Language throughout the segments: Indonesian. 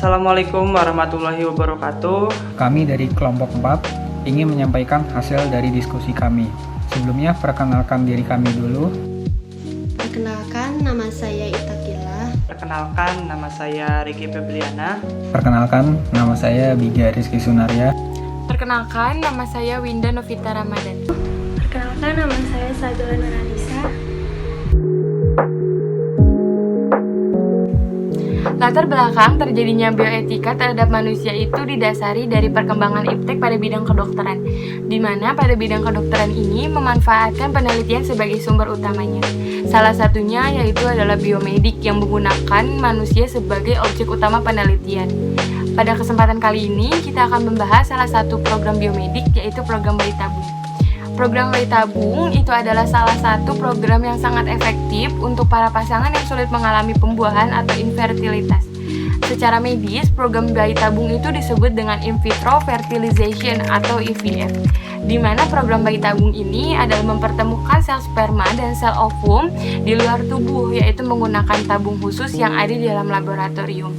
Assalamualaikum warahmatullahi wabarakatuh. Kami dari kelompok 4 ingin menyampaikan hasil dari diskusi kami. Sebelumnya, perkenalkan diri kami dulu. Perkenalkan, nama saya Itakila. Perkenalkan, nama saya Riki Febriana. Perkenalkan, nama saya Biga Rizky Sunaria. Perkenalkan, nama saya Winda Novita Ramadan. Perkenalkan, nama saya Sabila Nurhanisa. Latar belakang terjadinya bioetika terhadap manusia itu didasari dari perkembangan iptek pada bidang kedokteran, di mana pada bidang kedokteran ini memanfaatkan penelitian sebagai sumber utamanya. Salah satunya yaitu adalah biomedik yang menggunakan manusia sebagai objek utama penelitian. Pada kesempatan kali ini, kita akan membahas salah satu program biomedik, yaitu program bayi tabung. Program bayi tabung itu adalah salah satu program yang sangat efektif untuk para pasangan yang sulit mengalami pembuahan atau infertilitas. Secara medis, program bayi tabung itu disebut dengan in vitro fertilization atau IVF, di mana program bayi tabung ini adalah mempertemukan sel sperma dan sel ovum di luar tubuh, yaitu menggunakan tabung khusus yang ada di dalam laboratorium.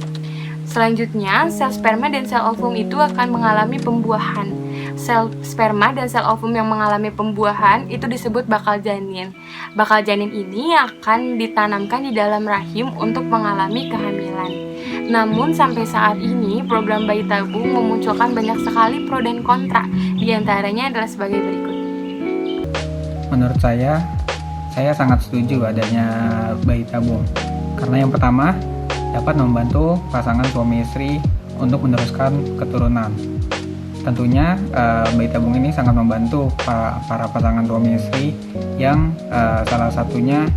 Selanjutnya, sel sperma dan sel ovum itu akan mengalami pembuahan. Sel sperma dan sel ovum yang mengalami pembuahan itu disebut bakal janin. Bakal janin ini akan ditanamkan di dalam rahim untuk mengalami kehamilan. Namun sampai saat ini program bayi tabung memunculkan banyak sekali pro dan kontra. Di antaranya adalah sebagai berikut. Menurut saya sangat setuju adanya bayi tabung. Karena yang pertama, dapat membantu pasangan suami istri untuk meneruskan keturunan. Tentunya bayi tabung ini sangat membantu para pasangan suami istri yang salah satunya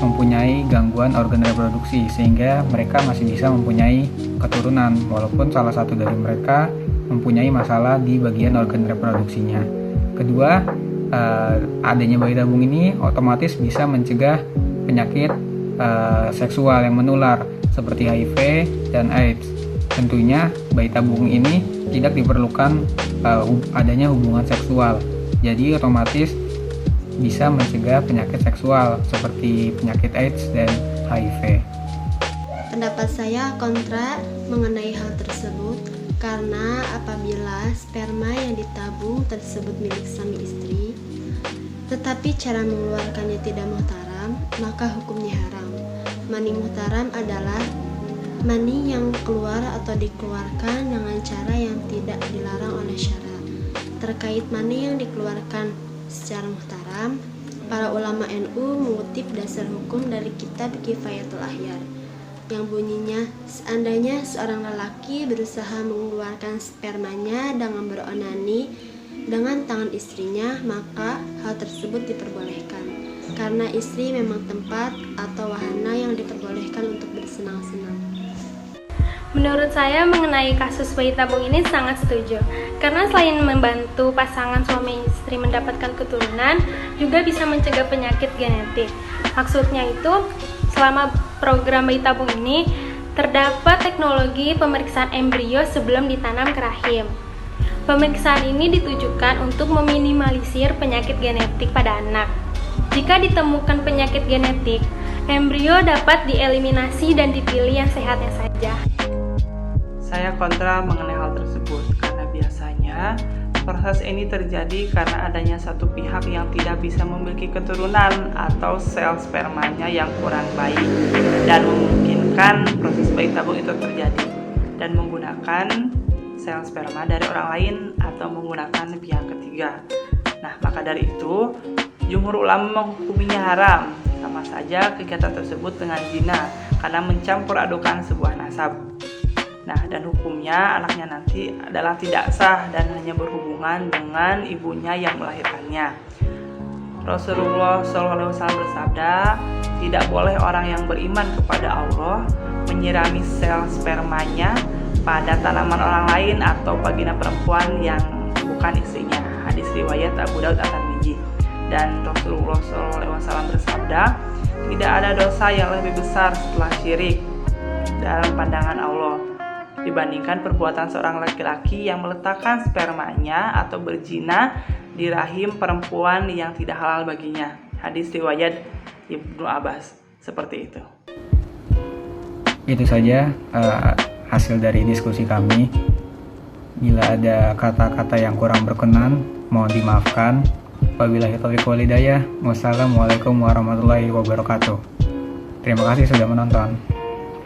mempunyai gangguan organ reproduksi, sehingga mereka masih bisa mempunyai keturunan walaupun salah satu dari mereka mempunyai masalah di bagian organ reproduksinya. Kedua, adanya bayi tabung ini otomatis bisa mencegah penyakit seksual yang menular seperti HIV dan AIDS. Tentunya bayi tabung ini tidak diperlukan adanya hubungan seksual, jadi otomatis bisa mencegah penyakit seksual seperti penyakit AIDS dan HIV. Pendapat saya kontra mengenai hal tersebut karena apabila sperma yang ditabung tersebut milik suami istri, tetapi cara mengeluarkannya tidak muhtaram, maka hukumnya haram. Mani muhtaram adalah mani yang keluar atau dikeluarkan dengan cara yang tidak dilarang oleh syara. Terkait mani yang dikeluarkan secara muhtaram, para ulama NU mengutip dasar hukum dari kitab Kifayatul Ahyar yang bunyinya, seandainya seorang lelaki berusaha mengeluarkan spermanya dengan beronani dengan tangan istrinya, maka hal tersebut diperbolehkan karena istri memang tempat atau wahana yang diperbolehkan untuk bersenang-senang. Menurut saya mengenai kasus bayi tabung ini sangat setuju, karena selain membantu pasangan suami istri mendapatkan keturunan, juga bisa mencegah penyakit genetik. Maksudnya itu, selama program bayi tabung ini, terdapat teknologi pemeriksaan embrio sebelum ditanam ke rahim. Pemeriksaan ini ditujukan untuk meminimalisir penyakit genetik pada anak. Jika ditemukan penyakit genetik, embrio dapat dieliminasi dan dipilih yang sehatnya saja. Saya kontra mengenai hal tersebut karena biasanya proses ini terjadi karena adanya satu pihak yang tidak bisa memiliki keturunan atau sel spermanya yang kurang baik dan memungkinkan proses bayi tabung itu terjadi dan menggunakan sel sperma dari orang lain atau menggunakan pihak ketiga. Nah, maka dari itu jumhur ulama menghukuminya haram, sama saja kegiatan tersebut dengan zina karena mencampur adukan sebuah nasab. Nah, dan hukumnya anaknya nanti adalah tidak sah dan hanya berhubungan dengan ibunya yang melahirkannya. Rasulullah SAW bersabda, tidak boleh orang yang beriman kepada Allah menyirami sel spermanya pada tanaman orang lain atau vagina perempuan yang bukan istrinya. Hadis riwayat Abu Daud At-Tirmidzi. Dan Rasulullah SAW bersabda, tidak ada dosa yang lebih besar setelah syirik dalam pandangan Allah dibandingkan perbuatan seorang laki-laki yang meletakkan spermanya atau berzina di rahim perempuan yang tidak halal baginya. Hadis riwayat Ibnu Abbas. Seperti itu. Itu saja hasil dari diskusi kami. Bila ada kata-kata yang kurang berkenan, mohon dimaafkan. Wabillahi taufiq wal hidayah. Wassalamualaikum warahmatullahi wabarakatuh. Terima kasih sudah menonton.